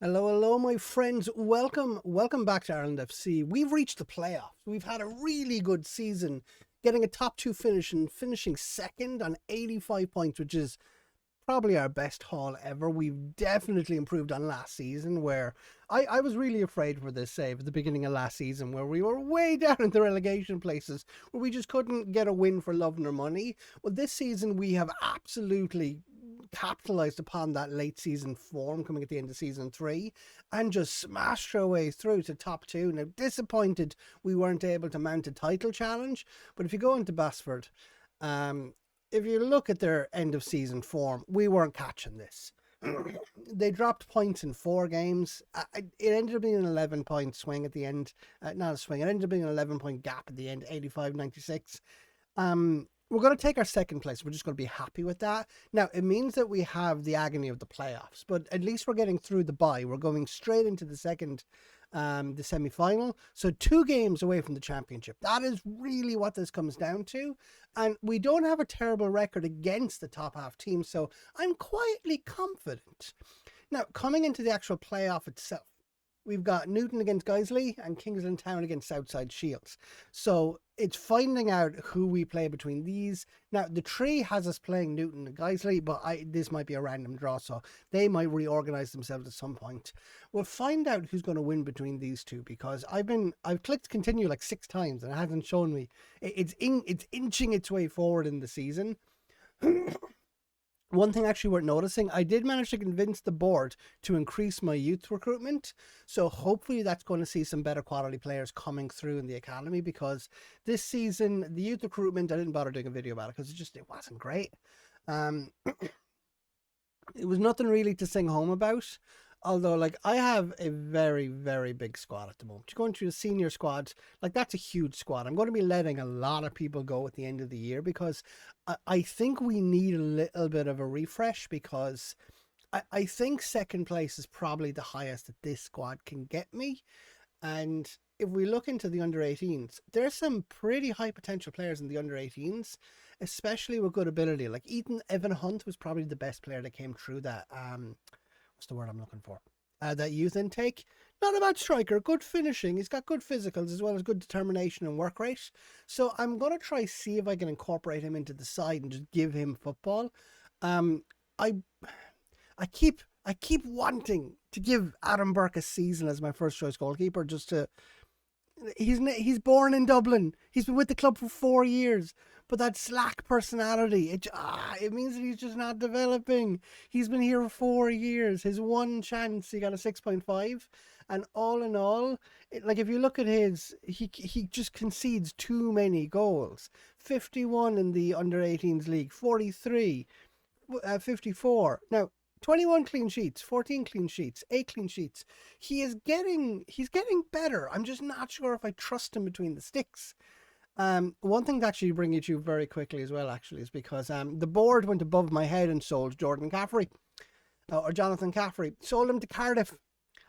Hello, hello, my friends. Welcome back to Ireland FC. We've reached the playoffs. We've had a really good season, getting a top two finish and finishing second on 85 points, which is probably our best haul ever. We've definitely improved on last season, where I was really afraid for this save at the beginning of last season, where we were way down in the relegation places, where we just couldn't get a win for love nor money. Well, this season we have absolutely capitalized upon that late season form coming at the end of season three and just smashed our way through to top two. Now, disappointed we weren't able to mount a title challenge, but if you go into Basford, if you look at their end of season form, we weren't catching this. They dropped points in 4 games. It ended up being an 11-point swing at the end. Not a swing, it ended up being an 11-point gap at the end, 85-96. We're going to take our second place. We're just going to be happy with that. Now, it means that we have the agony of the playoffs, but at least we're getting through the bye. We're going straight into the semi-final. So 2 games away from the championship. That is really what this comes down to. And we don't have a terrible record against the top half team, so I'm quietly confident. Now, coming into the actual playoff itself, we've got Newton against Guiseley and Kingsland Town against Southside Shields. So it's finding out who we play between these. Now, the tree has us playing Newton and Guiseley, but this might be a random draw, so they might reorganize themselves at some point. We'll find out who's going to win between these two, because I've clicked continue like 6 times and it hasn't shown me. It's inching its way forward in the season. One thing actually worth noticing, I did manage to convince the board to increase my youth recruitment. So hopefully that's going to see some better quality players coming through in the academy, because this season, the youth recruitment, I didn't bother doing a video about it because it wasn't great. It was nothing really to sing home about. Although, like, I have a very, very big squad at the moment. You're going through the senior squads, like, that's a huge squad. I'm going to be letting a lot of people go at the end of the year, because I think we need a little bit of a refresh, because I think second place is probably the highest that this squad can get me. And if we look into the under 18s, there's some pretty high potential players in the under 18s, especially with good ability. Like Evan Hunt was probably the best player that came through that. What's the word I'm looking for? That youth intake. Not a bad striker, good finishing. He's got good physicals as well as good determination and work rate. So I'm gonna try see if I can incorporate him into the side and just give him football. I I keep wanting to give Adam Burke a season as my first choice goalkeeper, just to he's born in Dublin. He's been with the club for 4 years, but that slack personality, it means that he's just not developing. He's been here for 4 years. His one chance, he got a 6.5, and all in all, like if you look at he just concedes too many goals. 51 in the under 18s league, 43, 54. Now 21 clean sheets, 14 clean sheets, 8 clean sheets. He's getting better. I'm just not sure if I trust him between the sticks. One thing to actually bring you to very quickly as well, actually, is because the board went above my head and sold Jordan Caffrey, or Jonathan Caffrey. Sold him to Cardiff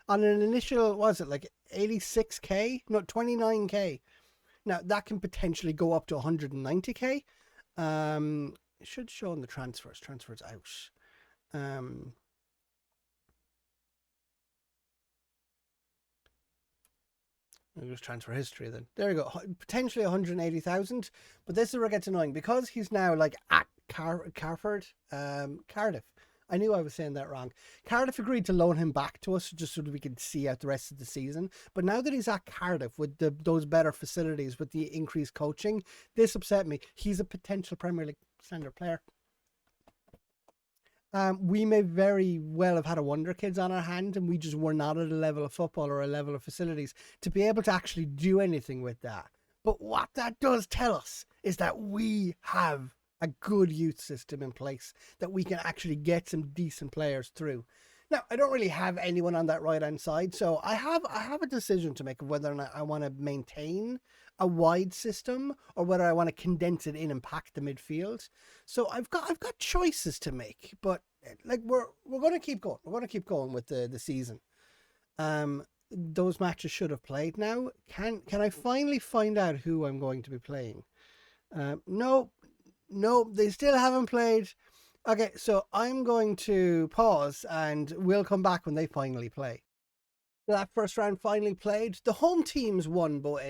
on an initial, was it like 86k? No, 29k. Now that can potentially go up to 190k. It should show in the transfers. Transfers out. Just transfer history then. There you go. Potentially 180,000. But this is where it gets annoying, because he's now like at Cardiff. I knew I was saying that wrong. Cardiff agreed to loan him back to us just so that we could see out the rest of the season. But now that he's at Cardiff with those better facilities, with the increased coaching, this upset me. He's a potential Premier League standard player. We may very well have had a wonder kids on our hand, and we just were not at a level of football or a level of facilities to be able to actually do anything with that. But what that does tell us is that we have a good youth system in place, that we can actually get some decent players through. Now, I don't really have anyone on that right hand side, so I have a decision to make of whether or not I want to maintain a wide system or whether I want to condense it in and pack the midfield. So I've got choices to make, but like we're going to keep going. We're going to keep going with the season. Those matches should have played now. Can I finally find out who I'm going to be playing? No, they still haven't played. Okay, so I'm going to pause and we'll come back when they finally play. So that first round finally played. The home teams won both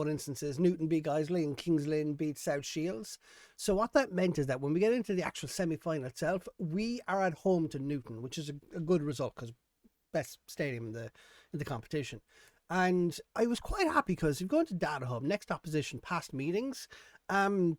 instances. Newton beat Guiseley and Kings Lynn beat South Shields. So what that meant is that when we get into the actual semi-final itself, we are at home to Newton, which is a good result because best stadium in the competition. And I was quite happy because if you go into Data Hub, next opposition, past meetings, I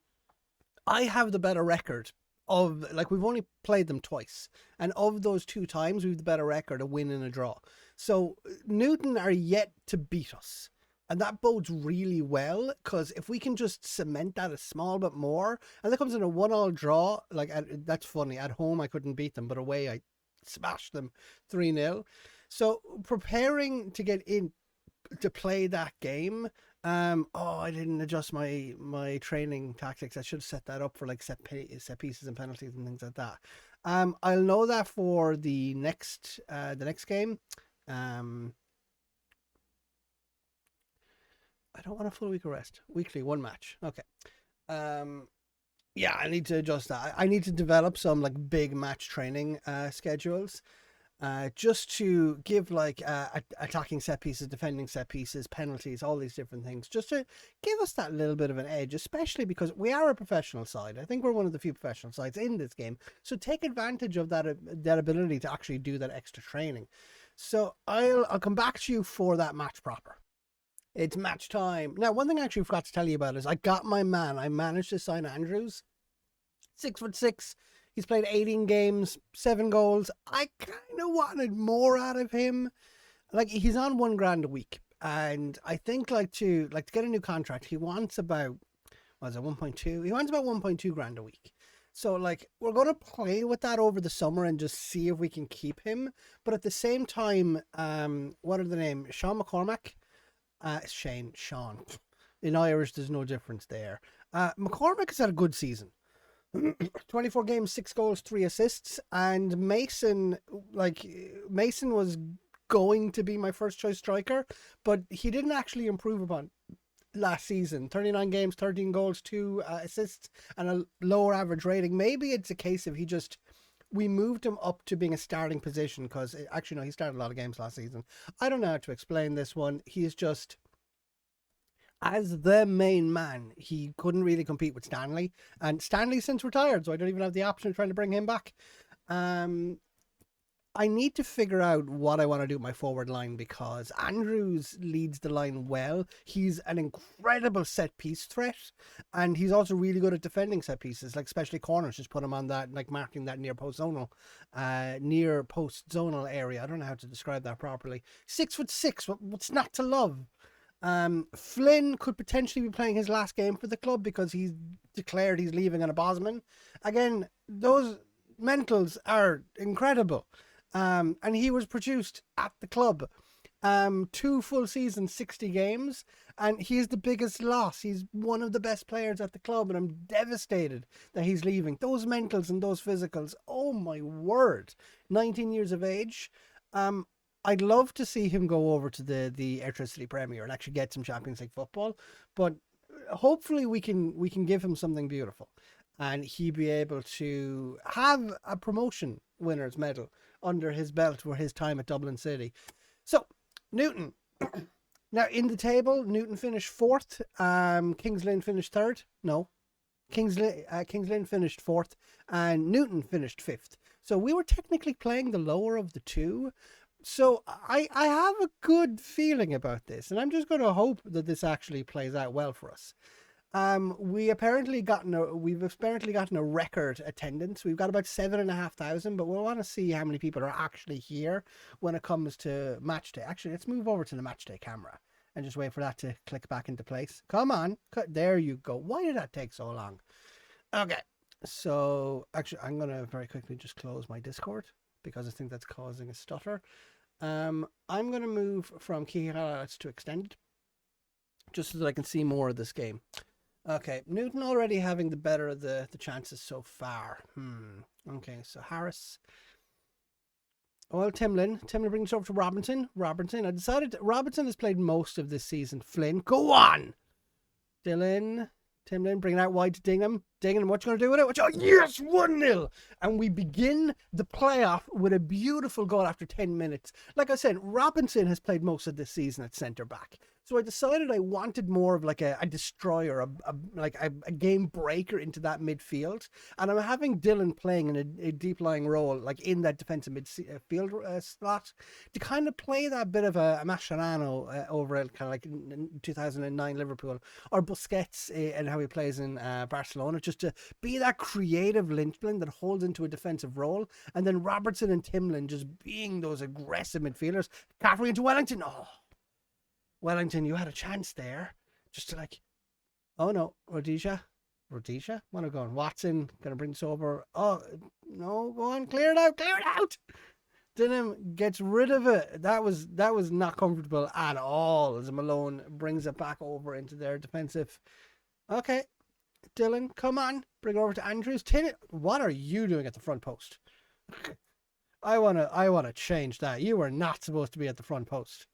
have the better record of, like, we've only played them twice, and of those 2 times we've the better record, a win and a draw. So Newton are yet to beat us, and that bodes really well, because if we can just cement that a small bit more, and that comes in a 1-1 draw, like, that's funny, at home I couldn't beat them, but away I smashed them 3-0. So preparing to get in to play that game. I didn't adjust my training tactics. I should have set that up for like set pieces and penalties and things like that. I'll know that for the next game. I don't want a full week of rest. Weekly, 1 match. Okay. Yeah, I need to adjust that. I need to develop some like big match training schedules. Just to give like attacking set pieces, defending set pieces, penalties, all these different things, just to give us that little bit of an edge, especially because we are a professional side. I think we're one of the few professional sides in this game. So take advantage of that ability to actually do that extra training. So I'll come back to you for that match proper. It's match time. Now, one thing I actually forgot to tell you about is I got my man. I managed to sign Andrews. 6'6". He's played 18 games, 7 goals. I kind of wanted more out of him. Like, he's on $1,000 a week, and I think to get a new contract, he wants about 1.2. He wants about 1.2 grand a week. So like, we're going to play with that over the summer and just see if we can keep him. But at the same time, what are the names? Sean McCormack, Sean. In Irish, there's no difference there. McCormack has had a good season. 24 games, 6 goals, 3 assists, and Mason was going to be my first choice striker, but he didn't actually improve upon last season. 39 games, 13 goals, 2 assists, and a lower average rating. Maybe it's a case of we moved him up to being a starting position, because actually, no, he started a lot of games last season. I don't know how to explain this one. He's just, as the main man, he couldn't really compete with Stanley. And Stanley's since retired, so I don't even have the option of trying to bring him back. I need to figure out what I want to do with my forward line, because Andrews leads the line well. He's an incredible set piece threat, and he's also really good at defending set pieces, like especially corners. Just put him on that, like marking that near post zonal area. I don't know how to describe that properly. 6'6". What's not to love? Flynn could potentially be playing his last game for the club because he's declared he's leaving on a Bosman. Again, those mentals are incredible. And he was produced at the club. 2 full seasons, 60 games, and he's the biggest loss. He's one of the best players at the club, and I'm devastated that he's leaving. Those mentals and those physicals, oh my word. 19 years of age. I'd love to see him go over to the Electricity Premier and actually get some Champions League football, but hopefully we can give him something beautiful, and he be able to have a promotion winners medal under his belt for his time at Dublin City. So Newton, now in the table, Newton finished 4th. Kings Lynn finished 3rd. No, Kings Lynn finished 4th, and Newton finished 5th. So we were technically playing the lower of the 2. So I have a good feeling about this, and I'm just going to hope that this actually plays out well for us. We've apparently gotten a record attendance. We've got about 7,500, but we'll want to see how many people are actually here when it comes to match day. Actually, let's move over to the match day camera and just wait for that to click back into place. Come on, there you go. Why did that take so long? Okay, so actually, I'm gonna very quickly just close my Discord because I think that's causing a stutter. I'm going to move from key highlights to extended, just so that I can see more of this game. Okay, Newton already having the better of the chances so far. Okay, so Harris. Well, Timlin brings it over to Robinson. I decided Robinson has played most of this season. Flynn, go on! Timlin bringing out wide to Dingham. Stinging, what you going to do with it? Yes, 1-0. And we begin the playoff with a beautiful goal after 10 minutes. Like I said, Robinson has played most of this season at centre back. So I decided I wanted more of like a destroyer, a game breaker into that midfield. And I'm having Dylan playing in a deep lying role, like in that defensive midfield slot, to kind of play that bit of a Mascherano over kind of like in 2009 Liverpool, or Busquets and how he plays in Barcelona, just to be that creative linchpin that holds into a defensive role. And then Robertson and Timlin just being those aggressive midfielders. Caffrey into Wellington. Oh, Wellington, you had a chance there. Just to like, oh no, Rhodesia? What am I going? Watson, gonna bring this over. Oh, no, go on, clear it out. Dinham gets rid of it. That was not comfortable at all as Malone brings it back over into their defensive. Okay, Dylan, come on, bring it over to Andrews. What are you doing at the front post? I wanna change that. You were not supposed to be at the front post.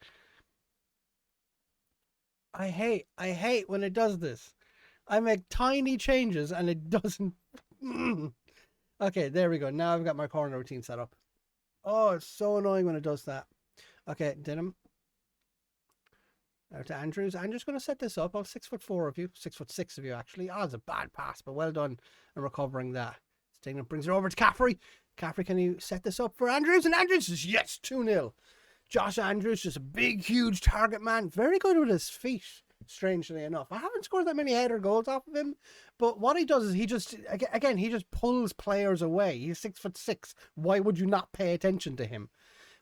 I hate when it does this. I make tiny changes and it doesn't. Okay, there we go. Now I've got my corner routine set up. Oh, it's so annoying when it does that. Okay, Denham. Out to Andrews. Andrews going to set this up. Oh, 6'4" of you. 6'6" of you, actually. Oh, it's a bad pass, but well done in recovering that. Stingman brings it over to Caffrey. Caffrey, can you set this up for Andrews? And Andrews says, yes, 2-0. Josh Andrews, just a big, huge target man. Very good with his feet, strangely enough. I haven't scored that many header goals off of him, but what he does is he just pulls players away. He's 6'6". Why would you not pay attention to him?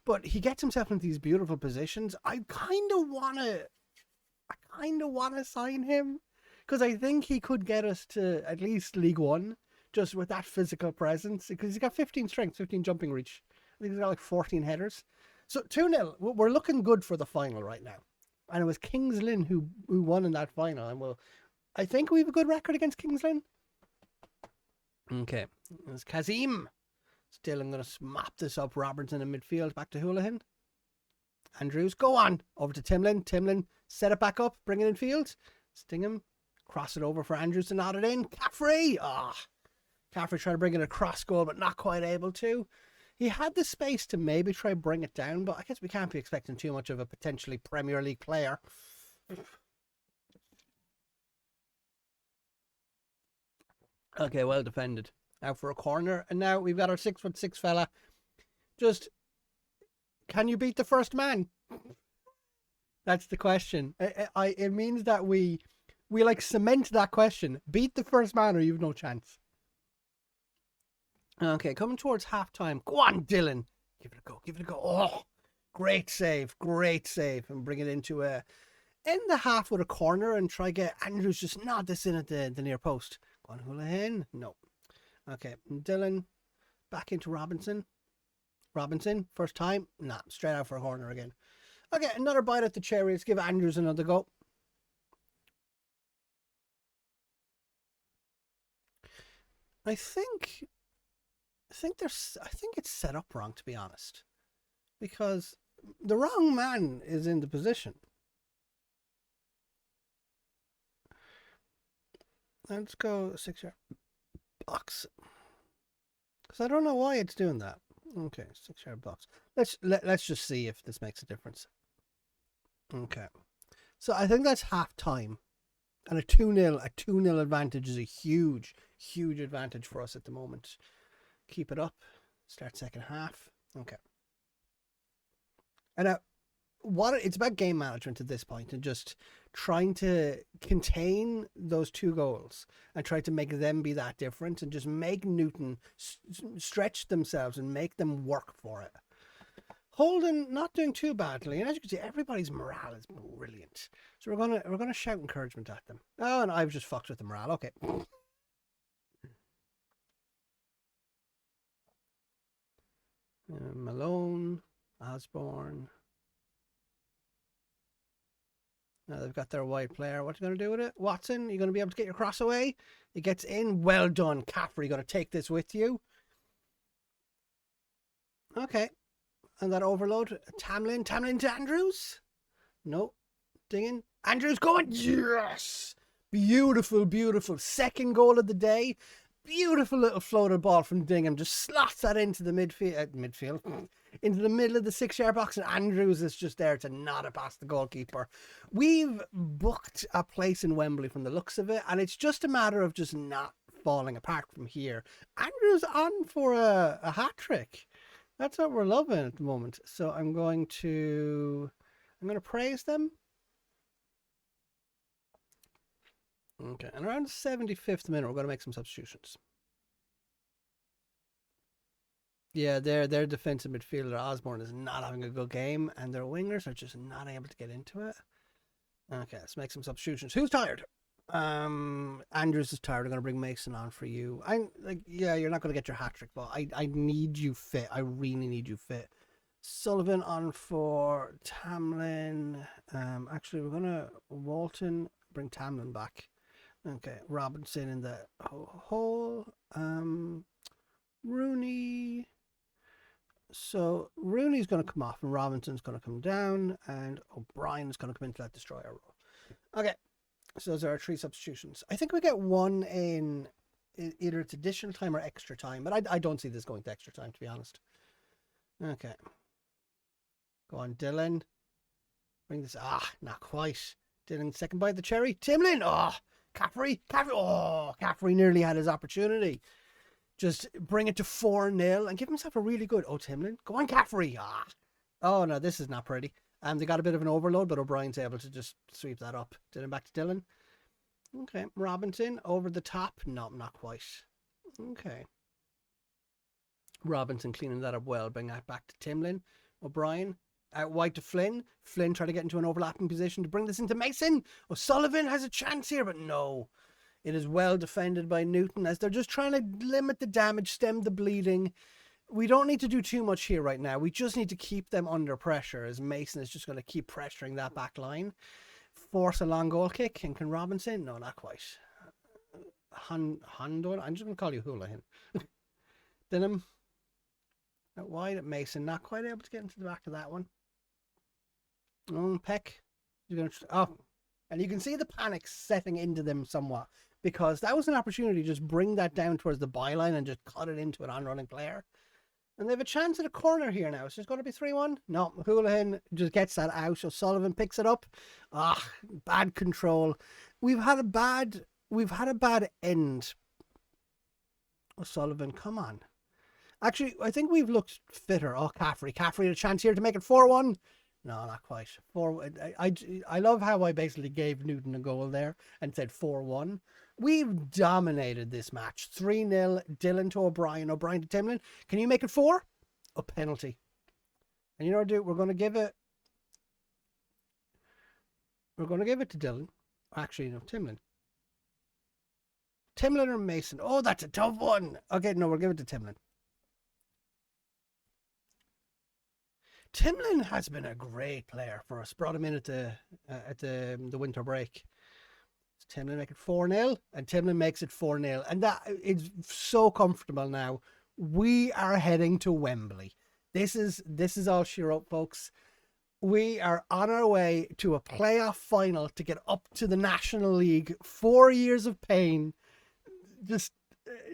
But he gets himself into these beautiful positions. I kind of wanna sign him, because I think he could get us to at least League One, just with that physical presence, because he's got 15 strength, 15 jumping reach. I think he's got like 14 headers. So 2-0, we're looking good for the final right now. And it was Kings Lynn who won in that final. And I think we have a good record against Kings Lynn. Okay, it's Kazim. Still, I'm going to mop this up. Robertson in midfield, back to Houlihan. Andrews, go on. Over to Timlin. Timlin, set it back up, bring it in field. Stingham, cross it over for Andrews to nod it in. Caffrey! Caffrey trying to bring it across goal, but not quite able to. He had the space to maybe try bring it down, but I guess we can't be expecting too much of a potentially Premier League player. Okay, well defended. Out for a corner, and now we've got our 6'6" fella. Just, can you beat the first man? That's the question. It means that we like cement that question. Beat the first man, or you've no chance. Okay, coming towards halftime. Go on, Dylan. Give it a go. Oh, great save. And bring it into end the half with a corner and try get Andrews just nod this in at the near post. Go on, Houlihan. No. Okay, Dylan back into Robinson. First time. Nah, straight out for a corner again. Okay, another bite at the cherry. Let's give Andrews another go. I think it's set up wrong, to be honest, because the wrong man is in the position. Let's go 6-yard box, because I don't know why it's doing that. Okay, 6-yard box. Let's just see if this makes a difference. Okay, so I think that's half time, and a 2-0 advantage is a huge advantage for us at the moment. Keep it up. Start second half. Okay. And now, it's about game management at this point, and just trying to contain those two goals and try to make them be that different, and just make Newton stretch themselves and make them work for it. Holden not doing too badly, and as you can see, everybody's morale is brilliant. So we're gonna shout encouragement at them. Oh, and I've just fucked with the morale. Okay. Malone, Osborne. Now they've got their wide player. What are you going to do with it? Watson, you're going to be able to get your cross away? It gets in. Well done. Caffrey, going to take this with you. Okay. And that overload. Tamlin to Andrews. No. Dinging. Andrews going. Yes! Beautiful, beautiful. Second goal of the day. Beautiful little floated ball from Dingham. Just slots that into the midfield, into the middle of the 6-yard box, and Andrews is just there to nod it past the goalkeeper. We've booked a place in Wembley from the looks of it, and it's just a matter of just not falling apart from here. Andrews on for a hat trick. That's what we're loving at the moment. So I'm going to praise them. Okay, and around the 75th minute, we're going to make some substitutions. Yeah, their defensive midfielder, Osborne, is not having a good game, and their wingers are just not able to get into it. Okay, let's make some substitutions. Who's tired? Andrews is tired. I'm going to bring Mason on for you. Yeah, you're not going to get your hat-trick, but I need you fit. I really need you fit. Sullivan on for Tamlin. Actually, we're going to Walton, bring Tamlin back. Okay, Robinson in the hole. Rooney. So Rooney's going to come off and Robinson's going to come down and O'Brien's going to come into that destroyer role. Okay, so those are our 3 substitutions. I think we get one in either it's additional time or extra time, but I don't see this going to extra time, to be honest. Okay. Go on, Dylan. Bring this. Not quite. Dylan, second bite of the cherry. Timlin. Caffrey. Caffrey nearly had his opportunity. Just bring it to 4-0 and give himself a really good. Timlin. Go on, Caffrey. Oh, no, this is not pretty. They got a bit of an overload, but O'Brien's able to just sweep that up. Dylan back to Dylan. Okay. Robinson over the top. No, not quite. Okay. Robinson cleaning that up well. Bring that back to Timlin. O'Brien. Out wide to Flynn. Flynn trying to get into an overlapping position to bring this into Mason. O'Sullivan has a chance here, but no. It is well defended by Newton as they're just trying to limit the damage, stem the bleeding. We don't need to do too much here right now. We just need to keep them under pressure as Mason is just going to keep pressuring that back line. Force a long goal kick. And can Robinson? No, not quite. Handon? I'm just going to call you Houlihan. Denham. Out wide at Mason. Not quite able to get into the back of that one. Peck. And you can see the panic setting into them somewhat because that was an opportunity to just bring that down towards the byline and just cut it into an on-running player. And they have a chance at a corner here now. It's just going to be 3-1. No, Houlihan just gets that out. So Sullivan picks it up. Bad control. We've had a bad end. Sullivan, come on. Actually, I think we've looked fitter. Caffrey had a chance here to make it 4-1. No, not quite. I love how I basically gave Newton a goal there and said 4-1. We've dominated this match. 3-0, Dylan to O'Brien, O'Brien to Timlin. Can you make it 4? A penalty. And you know what, we're going to give it... We're going to give it to Dylan. Actually, no, Timlin. Timlin or Mason? Oh, that's a tough one. Okay, no, we'll give it to Timlin. Timlin has been a great player for us. Brought him in at the winter break. So Timlin make it 4-0, and Timlin makes it 4-0, and that is so comfortable now. We are heading to Wembley. This is all she wrote, folks. We are on our way to a playoff final to get up to the National League. 4 years of pain. Just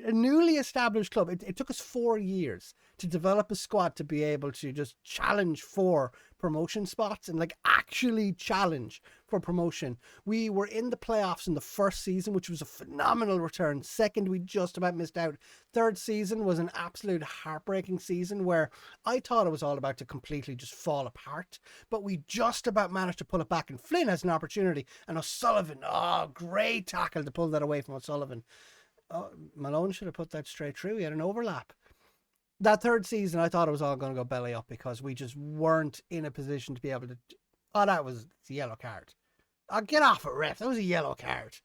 a newly established club. It took us 4 years to develop a squad to be able to just challenge for promotion spots and actually challenge for promotion. We were in the playoffs in the first season, which was a phenomenal return. Second, we just about missed out. Third season was an absolute heartbreaking season where I thought it was all about to completely just fall apart, but we just about managed to pull it back, and Flynn has an opportunity, and O'Sullivan, great tackle to pull that away from O'Sullivan. Malone should have put that straight through. He had an overlap. That third season, I thought it was all going to go belly up because we just weren't in a position to be able to... that was a yellow card. Get off it, ref. That was a yellow card.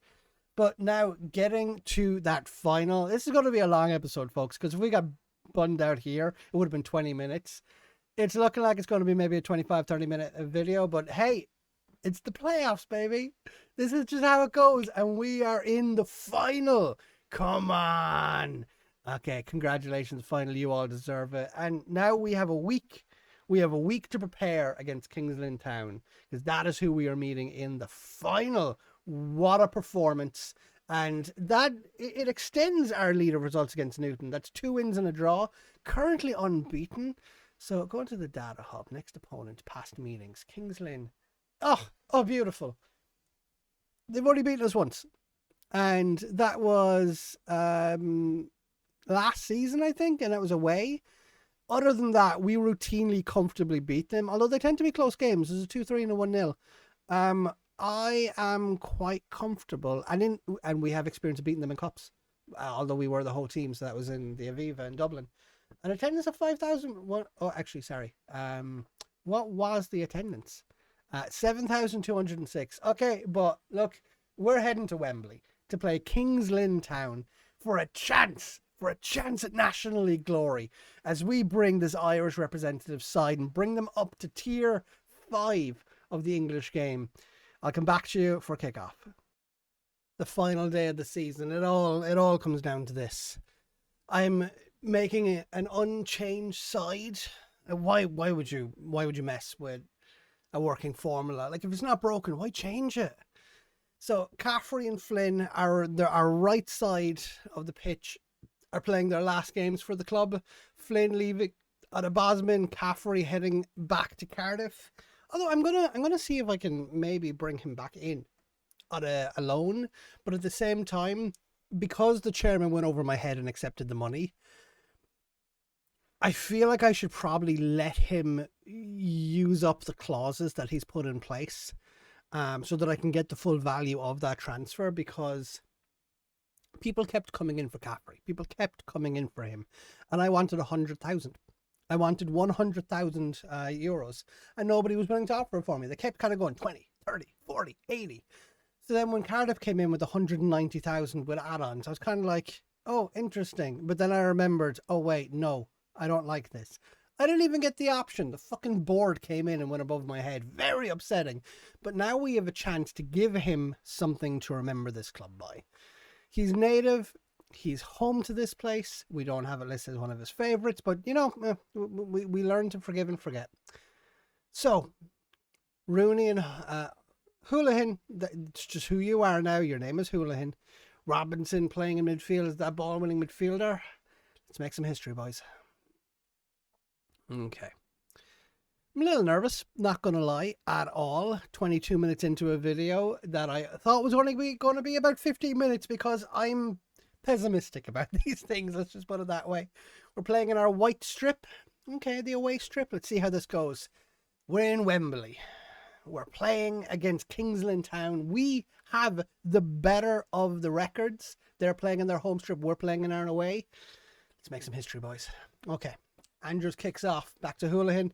But now, getting to that final... This is going to be a long episode, folks, because if we got bunned out here, it would have been 20 minutes. It's looking like it's going to be maybe a 25, 30-minute video, but hey, it's the playoffs, baby. This is just how it goes, and we are in the final. Come on. Okay, congratulations. Finally, you all deserve it. And now we have a week. We have a week to prepare against Kings Lynn Town because that is who we are meeting in the final What a performance. And that it extends our lead of results against Newton. That's 2 wins and a draw, currently unbeaten. So going to the data hub, next opponent, past meetings, Kings Lynn. Oh, beautiful. They've only beaten us once. And that was last season, I think, and that was away. Other than that, we routinely, comfortably beat them, although they tend to be close games. There's a 2-3 and a 1-0. I am quite comfortable, and we have experience of beating them in cups, although we were the whole team, so that was in the Aviva in Dublin. An attendance of 5,000. Oh, actually, sorry. What was the attendance? 7,206. Okay, but look, we're heading to Wembley to play Kings Lynn Town for a chance at National League glory as we bring this Irish representative side and bring them up to tier 5 of the English game. I'll come back to you for kickoff. The final day of the season. It all comes down to this. I'm making an unchanged side. Why would you mess with a working formula? Like, if it's not broken, why change it? So Caffrey and Flynn are our right side of the pitch, are playing their last games for the club. Flynn leaving at a Bosman, Caffrey heading back to Cardiff. Although I'm gonna see if I can maybe bring him back in on a loan, but at the same time, because the chairman went over my head and accepted the money, I feel like I should probably let him use up the clauses that he's put in place, so that I can get the full value of that transfer, because people kept coming in for Caffrey. People kept coming in for him, and I wanted 100,000. I wanted 100,000 euros, and nobody was willing to offer it for me. They kept kind of going 20, 30, 40, 80. So then when Cardiff came in with 190,000 with add-ons, I was kind of like, oh, interesting. But then I remembered, oh, wait, no, I don't like this. I didn't even get the option. The fucking board came in and went above my head. Very upsetting. But now we have a chance to give him something to remember this club by. He's native. He's home to this place. We don't have it listed as one of his favourites, but, you know, we learn to forgive and forget. So, Rooney and Houlihan, it's just who you are now. Your name is Houlihan. Robinson playing in midfield as that ball-winning midfielder. Let's make some history, boys. Okay. I'm a little nervous, not going to lie, at all. 22 minutes into a video that I thought was only going to be about 15 minutes because I'm pessimistic about these things. Let's just put it that way. We're playing in our white strip. Okay, the away strip. Let's see how this goes. We're in Wembley. We're playing against Kings Lynn Town. We have the better of the records. They're playing in their home strip. We're playing in our away. Let's make some history, boys. Okay. Andrews kicks off. Back to Houlihan.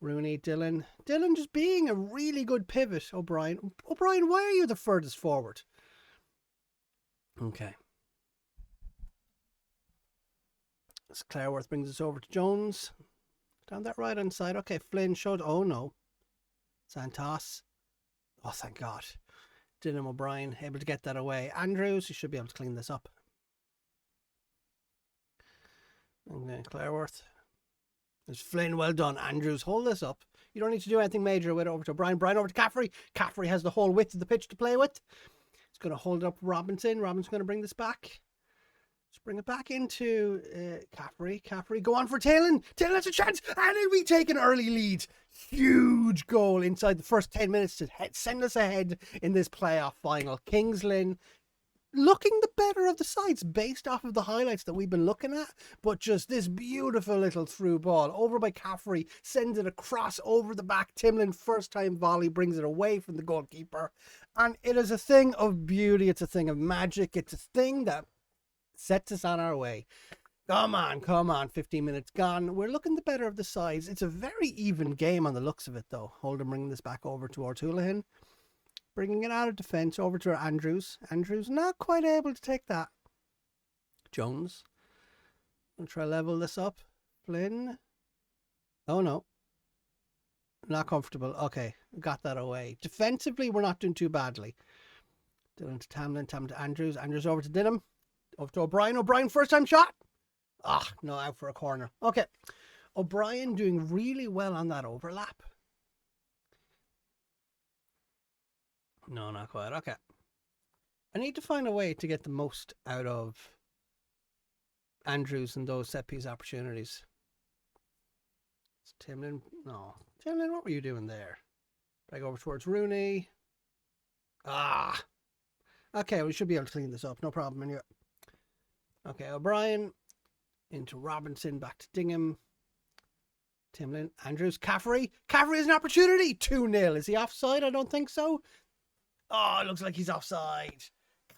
Rooney, Dillon. Dillon just being a really good pivot. O'Brien, why are you the furthest forward? Okay. As Clareworth brings us over to Jones. Down that right hand side. Okay, Flynn showed. Oh no. Santos. Oh, thank God. Dylan O'Brien able to get that away. Andrews, you should be able to clean this up. And then Clareworth. There's Flynn, well done. Andrews, hold this up. You don't need to do anything major with it. Over to O'Brien. Brian over to Caffrey. Caffrey has the whole width of the pitch to play with. He's going to hold it up Robinson. Robinson's going to bring this back. Let's bring it back into Caffrey. Caffrey, go on for Taylor. Taylor has a chance. And we take an early lead. Huge goal inside the first 10 minutes to send us ahead in this playoff final. Kings Lynn looking the better of the sides based off of the highlights that we've been looking at. But just this beautiful little through ball over by Caffrey. Sends it across over the back. Timlin, first time volley, brings it away from the goalkeeper. And it is a thing of beauty. It's a thing of magic. It's a thing that sets us on our way. Come on. 15 minutes gone. We're looking the better of the sides. It's a very even game on the looks of it, though. Holden bringing this back over towards Houlihan. Bringing it out of defence over to Andrews. Andrews not quite able to take that. Jones. I'll try to level this up. Flynn. Oh, no. Not comfortable. Okay, got that away. Defensively, we're not doing too badly. Dylan to Tamlin. Tamlin to Andrews. Andrews over to Dinham. Over to O'Brien. O'Brien, first time shot. No, out for a corner. Okay. O'Brien doing really well on that overlap. No, not quite. Okay. I need to find a way to get the most out of Andrews and those set piece opportunities. It's Timlin. No. Timlin, what were you doing there? Drag over towards Rooney. Ah. Okay, we should be able to clean this up. No problem anyway. Okay, O'Brien into Robinson, back to Dingham. Timlin, Andrews, Caffrey. Caffrey has an opportunity. 2-0. Is he offside? I don't think so. Oh, it looks like he's offside.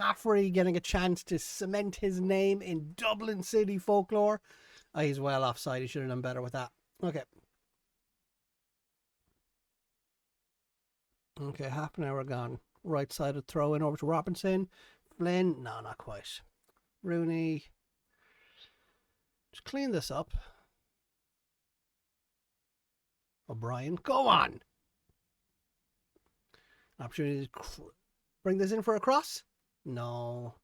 Caffrey getting a chance to cement his name in Dublin City folklore. Oh, he's well offside. He should have done better with that. Okay. Okay, half an hour gone. Right sided throw in over to Robinson. Flynn. No, not quite. Rooney. Just clean this up. O'Brien. Go on. Opportunity to bring this in for a cross. No.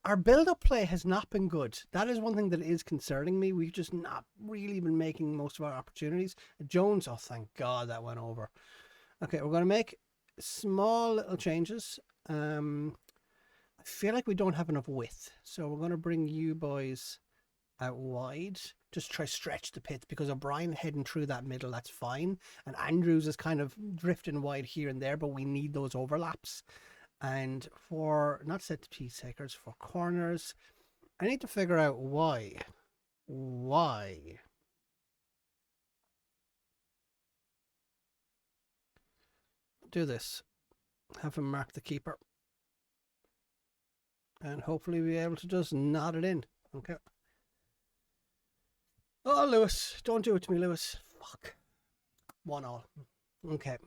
Our build-up play has not been good. That is one thing that is concerning me. We've just not really been making most of our opportunities. Jones, oh, thank God that went over. Okay, we're going to make small little changes. I feel like we don't have enough width. So we're going to bring you boys out wide. Just try stretch the pits because O'Brien heading through that middle, that's fine. And Andrews is kind of drifting wide here and there, but we need those overlaps. And for, not set piece takers, for corners, I need to figure out why. Why? Do this. Have him mark the keeper. And hopefully be able to just nod it in. Okay. Oh, Lewis. Don't do it to me, Lewis. Fuck. 1-1. Okay.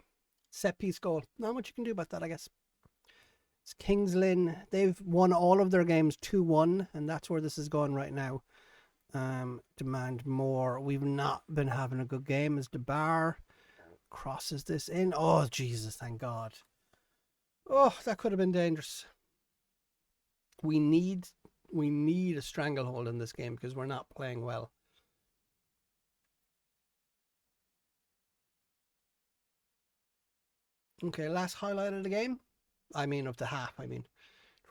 Set piece goal. Not much you can do about that, I guess. It's Kings Lynn. They've won all of their games 2-1, and that's where this is going right now. Demand more. We've not been having a good game as DeBar crosses this in. Oh, Jesus, thank God. Oh, that could have been dangerous. We need a stranglehold in this game because we're not playing well. Okay, last highlight of the game. I mean, of the half, I mean.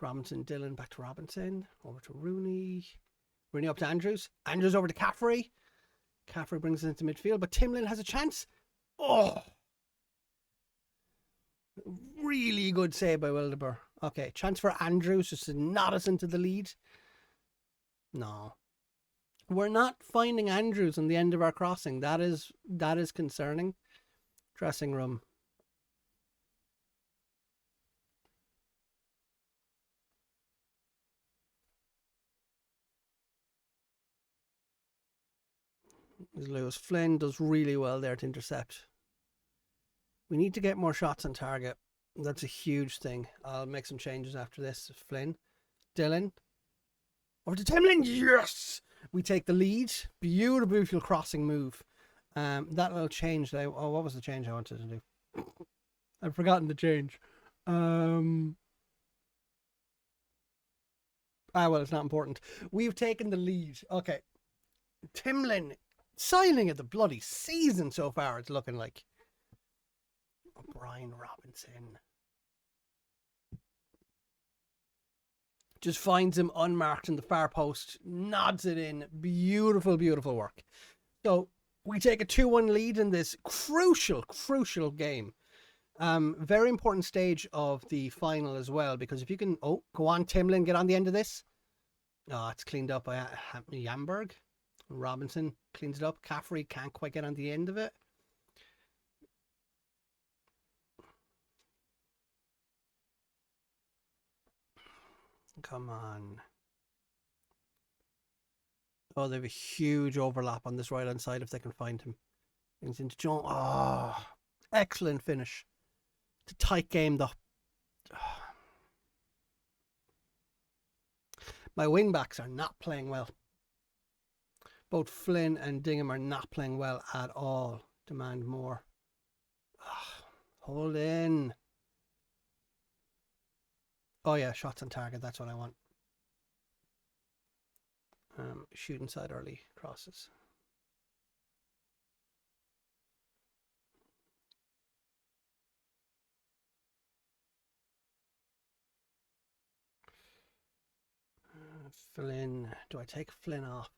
Robinson, Dillon, back to Robinson. Over to Rooney. Rooney up to Andrews. Andrews over to Caffrey. Caffrey brings it into midfield, but Timlin has a chance. Oh! Really good save by Wildeber. Okay, chance for Andrews just to nod us into the lead. No. We're not finding Andrews on the end of our crossing. That is concerning. Dressing room. Lewis Flynn does really well there to intercept. We need to get more shots on target. That's a huge thing. I'll make some changes after this. Flynn. Dillon. Over to Timlin. Yes! We take the lead. Beautiful crossing move. That little change. What was the change I wanted to do? I've forgotten the change. Well, it's not important. We've taken the lead. Okay. Timlin signing of the bloody season so far, it's looking like. O'Brien, Robinson. Just finds him unmarked in the far post, nods it in. Beautiful, beautiful work. So we take a 2-1 lead in this crucial game. Very important stage of the final as well, because if you can, go on, Timlin, get on the end of this. Oh, it's cleaned up by Jamberg. Robinson cleans it up. Caffrey can't quite get on the end of it. Come on. Oh, they have a huge overlap on this right-hand side if they can find him. Brings into John. Oh, excellent finish. It's a tight game, though. My wing-backs are not playing well. Both Flynn and Dingham are not playing well at all. Demand more. Hold in. Oh yeah, shots on target. That's what I want. Shoot inside early crosses. Flynn. Do I take Flynn off?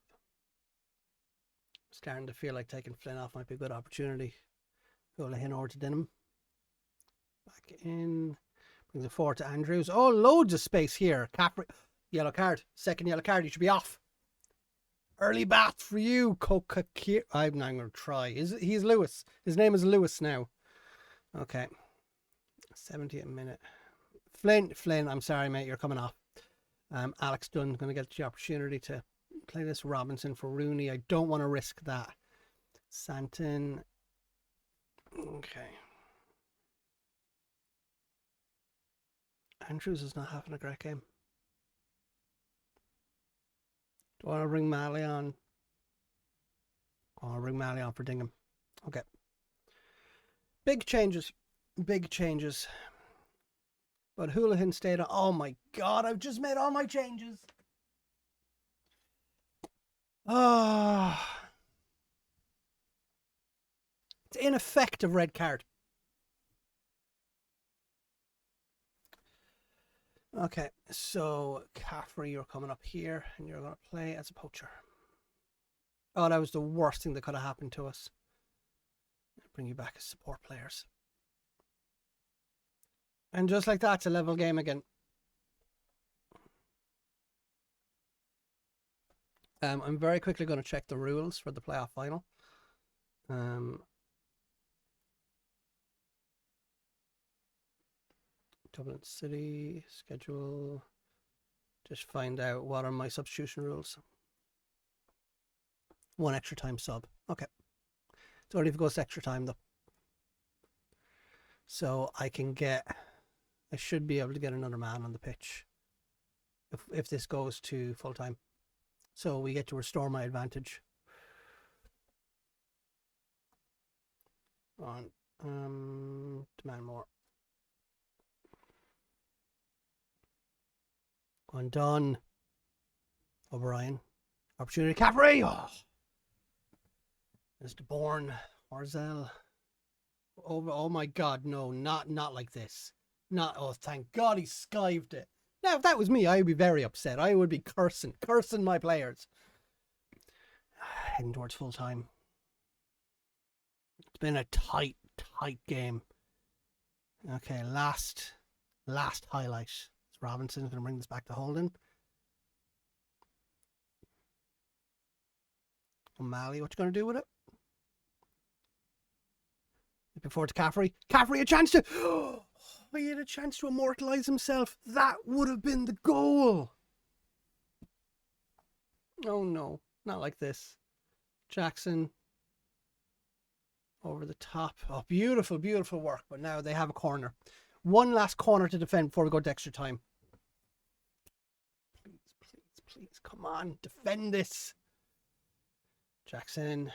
Starting to feel like taking Flynn off might be a good opportunity. Houlihan over to Denham. Back in. Brings it forward to Andrews. Oh, loads of space here. Capri. Yellow card. Second yellow card. You should be off. Early bath for you, Coca. I'm not going to try. He's Lewis. His name is Lewis now. Okay. 70th minute. Flynn, I'm sorry, mate. You're coming off. Alex Dunn going to get the opportunity to play this Robinson for Rooney. I don't want to risk that. Santon. Okay. Andrews is not having a great game. Do I want to bring Malley on? I want to bring Malley on for Dingham. Okay. Big changes. Big changes. But Houlihan stayed on. Oh my God, I've just made all my changes. Oh. It's ineffective red card. Okay, so Caffrey, you're coming up here and you're going to play as a poacher. Oh, that was the worst thing that could have happened to us. I'll bring you back as support players. And just like that, it's a level game again. I'm very quickly going to check the rules for the playoff final. Dublin City schedule. Just find out what are my substitution rules. 1 extra time sub. Okay. It's only if it goes to extra time though. So I should be able to get another man on the pitch if this goes to full time. So we get to restore my advantage. On demand more. Undone. O'Brien. Opportunity. Caffrey. Oh. There's DeBourne. Orzel. Oh my God, no, not like this. Not, oh, thank God he skived it. Now, if that was me, I would be very upset. I would be cursing my players. Heading towards full time. It's been a tight game. Okay, last highlight. Robinson's going to bring this back to Holden. O'Malley, what you going to do with it? Before to Caffrey. Caffrey, a chance to... Oh, he had a chance to immortalise himself. That would have been the goal. Oh no, not like this. Jackson. Over the top. Oh, beautiful, beautiful work. But now they have a corner. One last corner to defend before we go to extra time. Please, come on. Defend this. Jackson.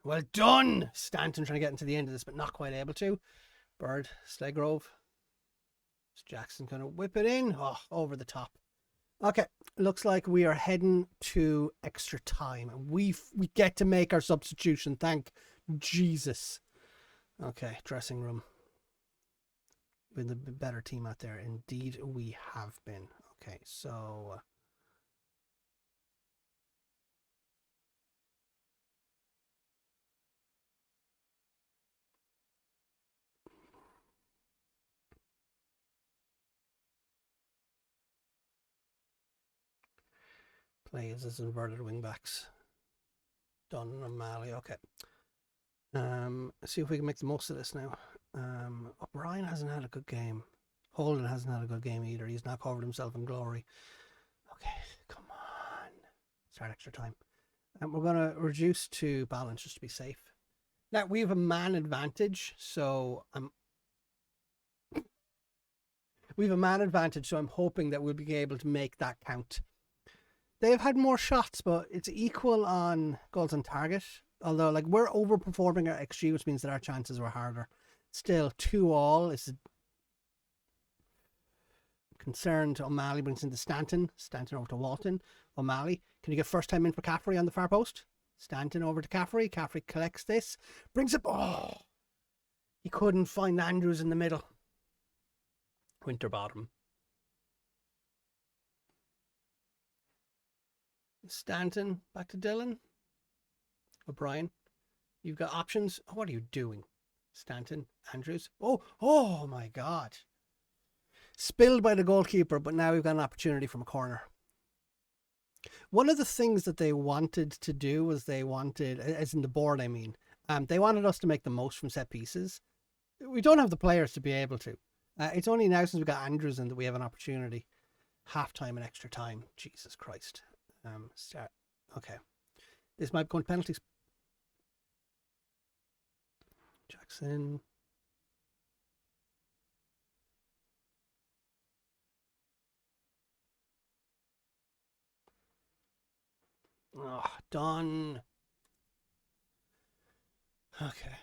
Well done. Stanton trying to get into the end of this, but not quite able to. Bird, Sleggrove. Jackson going to whip it in. Oh, over the top. Okay, looks like we are heading to extra time. And we get to make our substitution. Thank Jesus. Okay, dressing room. Been the better team out there. Indeed, we have been. Okay, so... plays as inverted wing backs. Dunn and O'Malley. Okay. See if we can make the most of this now. O'Brien hasn't had a good game. Holden hasn't had a good game either. He's not covered himself in glory. Okay, come on. Start extra time. And we're going to reduce to balance just to be safe. Now, we have a man advantage, so I'm hoping that we'll be able to make that count. They've had more shots, but it's equal on goals on target. Although, like, we're overperforming our XG, which means that our chances were harder. Still, 2-2 is concerned. O'Malley brings into Stanton. Stanton over to Walton. O'Malley, can you get first time in for Caffrey on the far post? Stanton over to Caffrey. Caffrey collects this. Brings it. Oh! He couldn't find Andrews in the middle. Winterbottom. Stanton, back to Dylan. O'Brien, you've got options. What are you doing? Stanton, Andrews. Oh my God. Spilled by the goalkeeper, but now we've got an opportunity from a corner. One of the things that they wanted to do was they wanted, as in the board, I mean, they wanted us to make the most from set pieces. We don't have the players to be able to. It's only now since we got Andrews in that we have an opportunity. Half time and extra time. Jesus Christ. Start. Okay. This might be going to penalties. Jackson. Oh, done. Okay.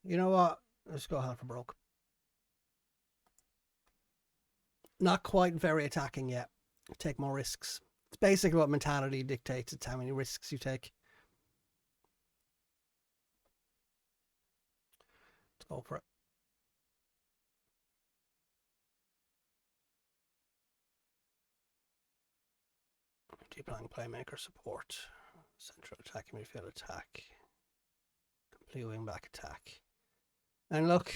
You know what? Let's go hell for broke. Not quite very attacking yet. Take more risks. It's basically what mentality dictates. It's how many risks you take. Let's go for it. Deep line playmaker support. Central attacking midfield attack. Complete wing back attack. And look,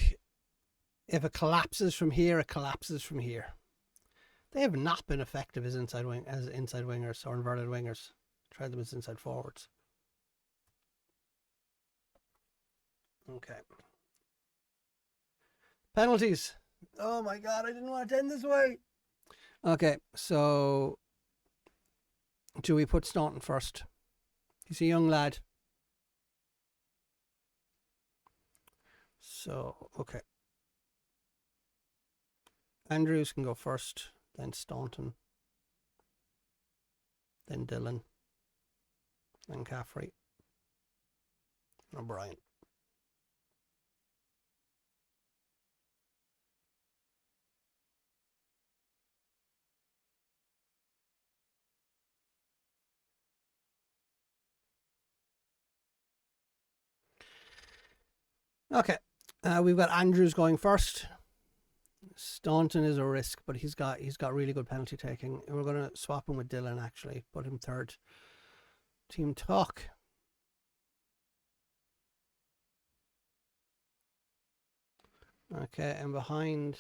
if it collapses from here, it collapses from here. They have not been effective as inside wingers or inverted wingers. Try them as inside forwards. Okay. Penalties. Oh my God, I didn't want it to end this way. Okay, so do we put Staunton first? He's a young lad. So, okay. Andrews can go first, then Staunton, then Dylan, then Caffrey, and O'Brien. Okay, we've got Andrews going first. Staunton is a risk, but he's got really good penalty taking. We're going to swap him with Dylan, actually. Put him third. Team talk. Okay, and behind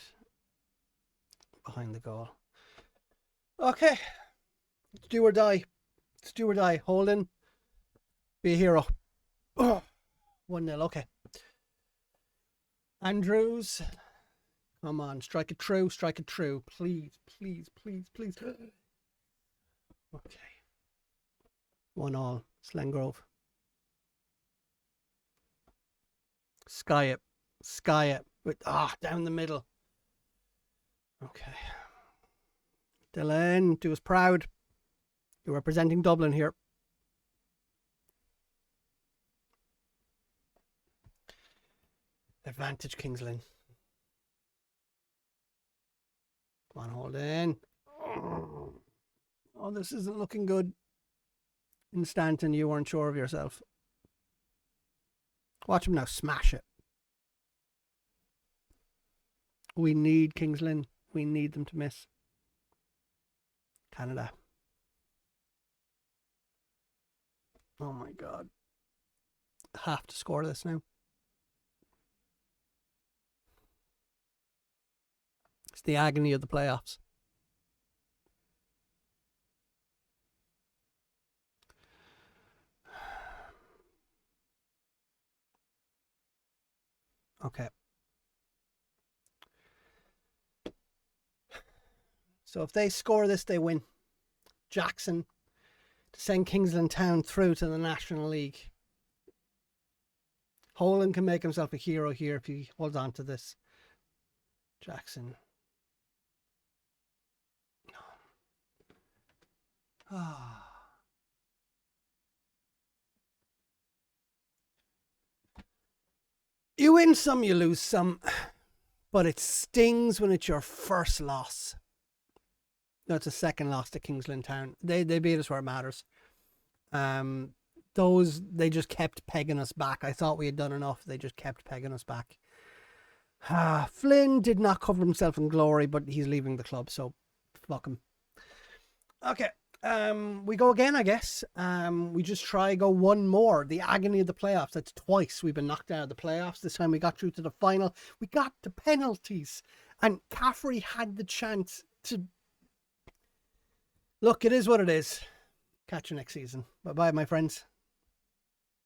the goal. Okay. It's do or die. It's do or die. Holden. Be a hero. Oh, 1-0. Okay. Andrews. Come on. Strike it true. Strike it true. Please, please, please, please. Okay. 1-1. Slengrove. Sky it. Sky it. With, down the middle. Okay. Dylan, do us proud. You're representing Dublin here. Advantage, Kings Lynn. Come on, hold in. Oh, this isn't looking good. In Stanton, you weren't sure of yourself. Watch him now smash it. We need Kings Lynn. We need them to miss. Canada. Oh my God. Have to score this now. It's the agony of the playoffs. Okay. So if they score this, they win. Jackson to send Kingsland Town through to the National League. Holland can make himself a hero here if he holds on to this. Jackson. You win some, you lose some. But it stings when it's your first loss. No, it's a second loss to Kingsland Town. They beat us where it matters. They just kept pegging us back. I thought we had done enough. They just kept pegging us back. Flynn did not cover himself in glory, but he's leaving the club, so fuck him. Okay. We go again, I guess. We just try go one more. The agony of the playoffs. That's twice we've been knocked out of the playoffs. This time we got through to the final. We got to penalties, and Caffrey had the chance to. Look, it is what it is. Catch you next season. Bye bye, my friends.